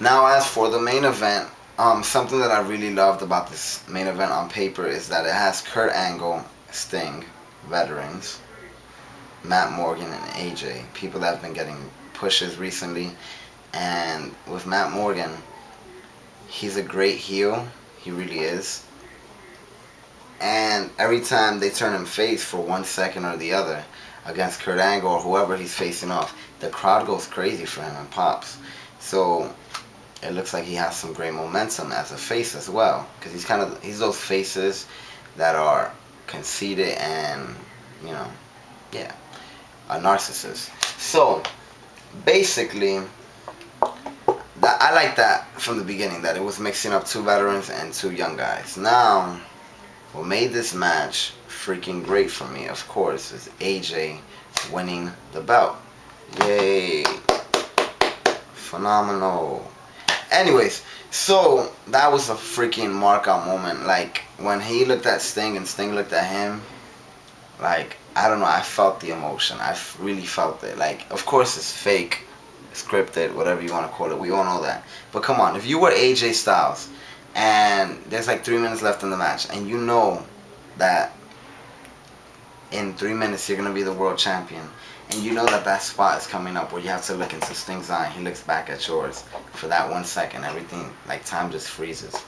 Now, as for the main event, something that I really loved about this main event on paper is that it has Kurt Angle, Sting, veterans, Matt Morgan, and AJ, people that have been getting pushes recently. And with Matt Morgan, he's a great heel. He really is. And every time they turn him face for 1 second or the other against Kurt Angle or whoever he's facing off, the crowd goes crazy for him and pops. So it looks like he has some great momentum as a face as well, because he's those faces that are conceited and you know, yeah, a narcissist. So basically, I like that from the beginning, that it was mixing up two veterans and two young guys. Now, what made this match freaking great for me, of course, is AJ winning the belt. Yay! Phenomenal. Anyways, so that was a freaking mark out moment. Like when he looked at Sting and Sting looked at him, like I don't know, I felt the emotion. Really felt it. Like, of course it's fake, scripted, whatever you want to call it. We all know that. But come on, if you were AJ Styles and there's like 3 minutes left in the match, and you know that in 3 minutes you're gonna be the world champion, and you know that that spot is coming up where you have to look into Sting's eye, he looks back at yours for that 1 second, everything, like time just freezes.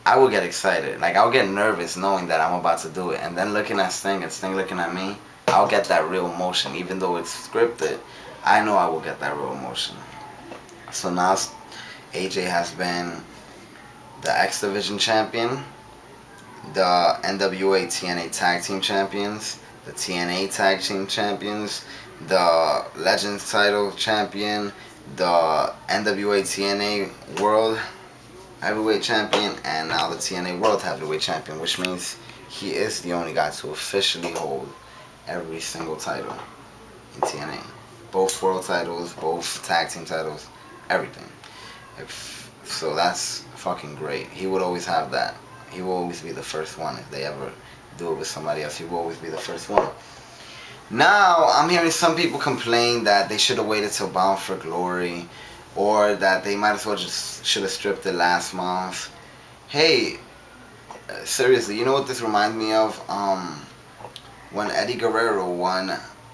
I will get excited. Like, I'll get nervous knowing that I'm about to do it, and then looking at Sting and Sting looking at me, I'll get that real emotion. Even though it's scripted, I know I will get that real emotion. So now AJ has been the X Division champion, the NWA TNA Tag Team Champions, the TNA Tag Team Champions, the Legends title champion, the NWA TNA World Heavyweight Champion, and now the TNA World Heavyweight Champion, which means he is the only guy to officially hold every single title in TNA. Both world titles, both tag team titles, everything. So that's fucking great. He would always have that. He will always be the first one. If they ever do it with somebody else, he will always be the first one. Now, I'm hearing some people complain that they should have waited till Bound for Glory, or that they might as well just should have stripped it last month. Hey, seriously, you know what this reminds me of? When Eddie Guerrero won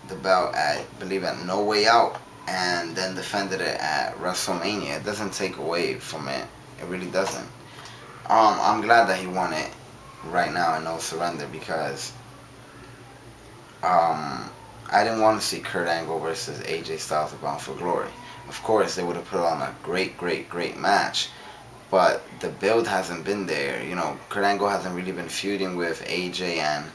the belt at, I believe, at No Way Out, and then defended it at WrestleMania. It doesn't take away from it. It really doesn't. I'm glad that he won it right now in No Surrender, because I didn't want to see Kurt Angle versus AJ Styles at Bound for Glory. Of course, they would have put on a great, great, great match, but the build hasn't been there. You know, Kurt Angle hasn't really been feuding with AJ, and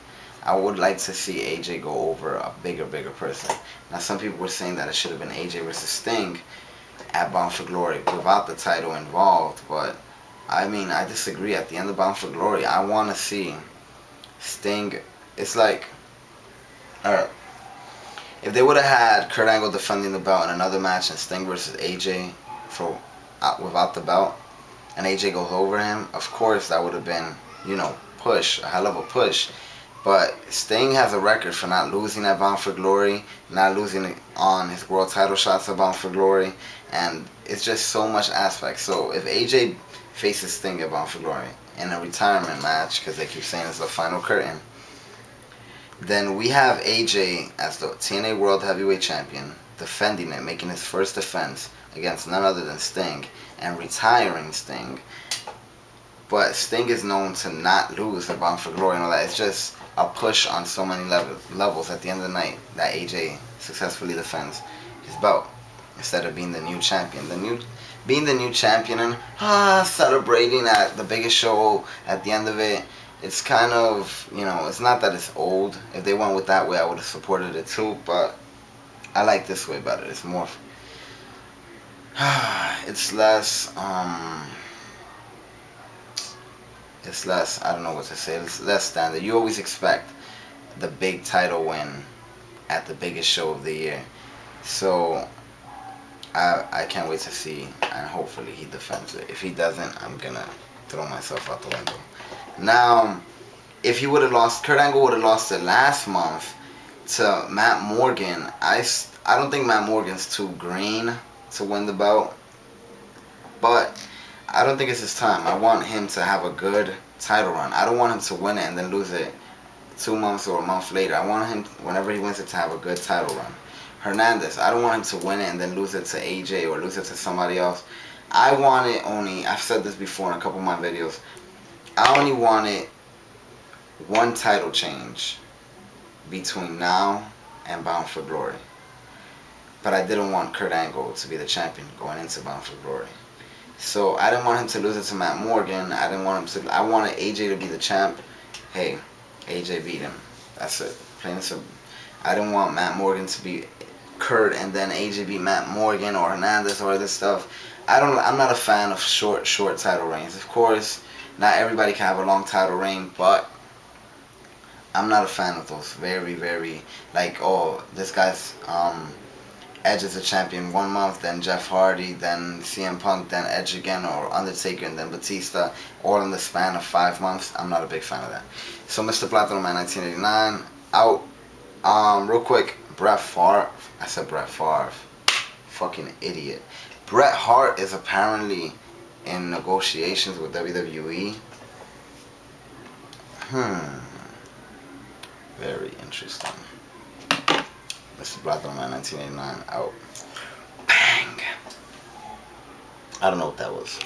I would like to see AJ go over a bigger person. Now, some people were saying that it should have been AJ versus Sting at Bound for Glory without the title involved, but I mean, I disagree. At the end of Bound for Glory, I want to see Sting. It's like, alright, if they would have had Kurt Angle defending the belt in another match and Sting versus AJ for without the belt, and AJ goes over him, of course that would have been, you know, push, a hell of a push. But Sting has a record for not losing at Bound for Glory, not losing on his world title shots at Bound for Glory, and it's just so much aspect. So if AJ faces Sting at Bound for Glory in a retirement match, because they keep saying it's the final curtain, then we have AJ as the TNA World Heavyweight Champion, defending it, making his first defense against none other than Sting, and retiring Sting. But Sting is known to not lose at Bound for Glory and all that. It's just a push on so many levels at the end of the night that AJ successfully defends his belt instead of being the new champion. Being the new champion and celebrating at the biggest show at the end of it, it's kind of, you know, it's not that it's old. If they went with that way, I would have supported it too, but I like this way better. It's more, it's less, I don't know what to say, it's less standard. You always expect the big title win at the biggest show of the year. So I can't wait to see, and hopefully he defends it. If he doesn't, I'm gonna throw myself out the window. Now, if he would have lost, Kurt Angle would have lost it last month to Matt Morgan. I don't think Matt Morgan's too green to win the belt, but I don't think it's his time. I want him to have a good title run. I don't want him to win it and then lose it 2 months or a month later. I want him, whenever he wins it, to have a good title run. Hernandez, I don't want him to win it and then lose it to AJ or lose it to somebody else. I want it only, I've said this before in a couple of my videos, I only wanted one title change between now and Bound for Glory. But I didn't want Kurt Angle to be the champion going into Bound for Glory. So I didn't want him to lose it to Matt Morgan. I didn't want him to. I wanted AJ to be the champ. Hey, AJ beat him. That's it. Plain and simple. I didn't want Matt Morgan to be Kurt and then AJ beat Matt Morgan or Hernandez or this stuff. I'm not a fan of short title reigns. Of course, not everybody can have a long title reign, but I'm not a fan of those. Very, very like, oh, this guy's Edge is a champion 1 month, then Jeff Hardy, then CM Punk, then Edge again, or Undertaker, and then Batista, all in the span of 5 months. I'm not a big fan of that. So Mr. Platinum Man 1989 out. Real quick, Bret Favre. I said Bret Favre. Fucking idiot. Bret Hart is apparently in negotiations with WWE. Very interesting. Mr. Platinum Man 1989 out. Bang. I don't know what that was.